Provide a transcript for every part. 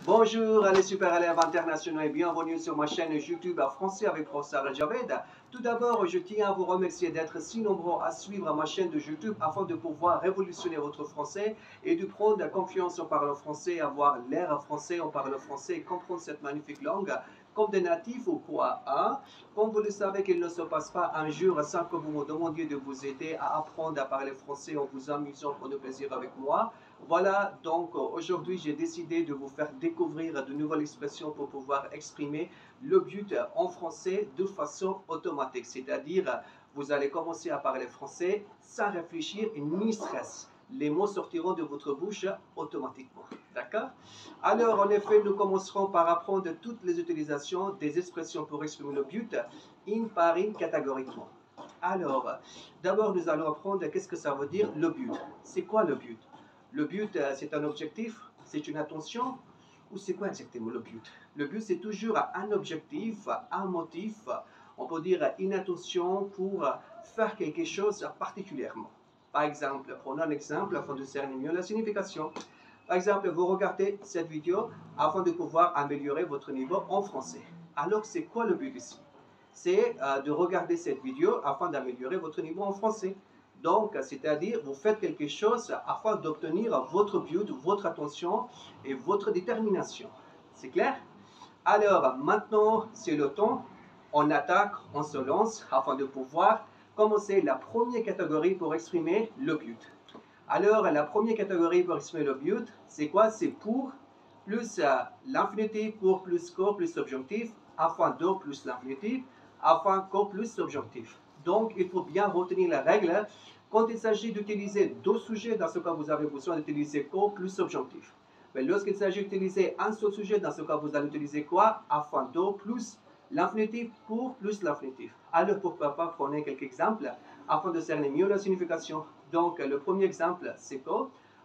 Bonjour les super élèves internationaux et bienvenue sur ma chaîne YouTube Français avec Professeur Javed. Tout d'abord, je tiens à vous remercier d'être si nombreux à suivre ma chaîne de YouTube afin de pouvoir révolutionner votre français et de prendre confiance en parlant français, avoir l'air français en parlant français et comprendre cette magnifique langue comme des natifs ou quoi. Hein? Comme vous le savez qu'il ne se passe pas un jour sans que vous me demandiez de vous aider à apprendre à parler français en vous amusant pour le plaisir avec moi. Voilà, donc aujourd'hui j'ai décidé de vous faire découvrir de nouvelles expressions pour pouvoir exprimer le but en français de façon automatique. C'est-à-dire, vous allez commencer à parler français sans réfléchir ni stress. Les mots sortiront de votre bouche automatiquement. D'accord? Alors, en effet, nous commencerons par apprendre toutes les utilisations des expressions pour exprimer le but, une par une catégoriquement. Alors, d'abord, nous allons apprendre qu'est-ce que ça veut dire le but. C'est quoi le but? Le but, c'est un objectif, c'est une intention, ou c'est quoi exactement le but? Le but, c'est toujours un objectif, un motif, on peut dire une intention pour faire quelque chose particulièrement. Par exemple, prenons un exemple afin de cerner mieux la signification. Par exemple, vous regardez cette vidéo afin de pouvoir améliorer votre niveau en français. Alors, c'est quoi le but ici? C'est de regarder cette vidéo afin d'améliorer votre niveau en français. Donc, c'est-à-dire, vous faites quelque chose afin d'obtenir votre but, votre attention et votre détermination. C'est clair? Alors, maintenant, c'est le temps. On attaque, on se lance afin de pouvoir commencer la première catégorie pour exprimer le but. Alors, la première catégorie pour exprimer le but, c'est quoi? C'est pour plus l'infinitif, pour plus corps plus objectif, afin de plus l'infinitif, afin que plus objectif. Donc, il faut bien retenir la règle. Quand il s'agit d'utiliser deux sujets, dans ce cas, vous avez besoin d'utiliser corps plus objectif. Mais lorsqu'il s'agit d'utiliser un seul sujet, dans ce cas, vous allez utiliser quoi? Afin de plus l'infinitif pour plus l'infinitif. Alors, pourquoi pas prendre quelques exemples afin de cerner mieux la signification. Donc, le premier exemple, c'est que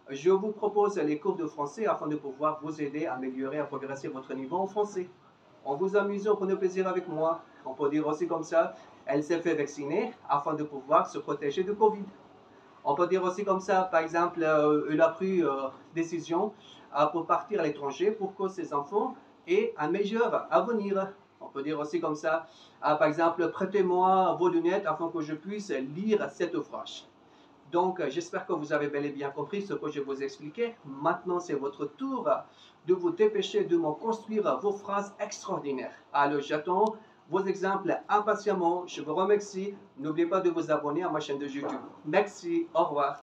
je vous propose les cours de français afin de pouvoir vous aider à améliorer, à progresser votre niveau en français. En vous amusant, prenez plaisir avec moi. On peut dire aussi comme ça, elle s'est fait vacciner afin de pouvoir se protéger de Covid. On peut dire aussi comme ça, par exemple, elle a pris décision pour partir à l'étranger pour que ses enfants aient un meilleur avenir. On peut dire aussi comme ça, par exemple, prêtez-moi vos lunettes afin que je puisse lire cet ouvrage. Donc, j'espère que vous avez bel et bien compris ce que je vous ai expliqué. Maintenant, c'est votre tour de vous dépêcher de me construire vos phrases extraordinaires. Alors, j'attends vos exemples impatiemment. Je vous remercie. N'oubliez pas de vous abonner à ma chaîne de YouTube. Merci. Au revoir.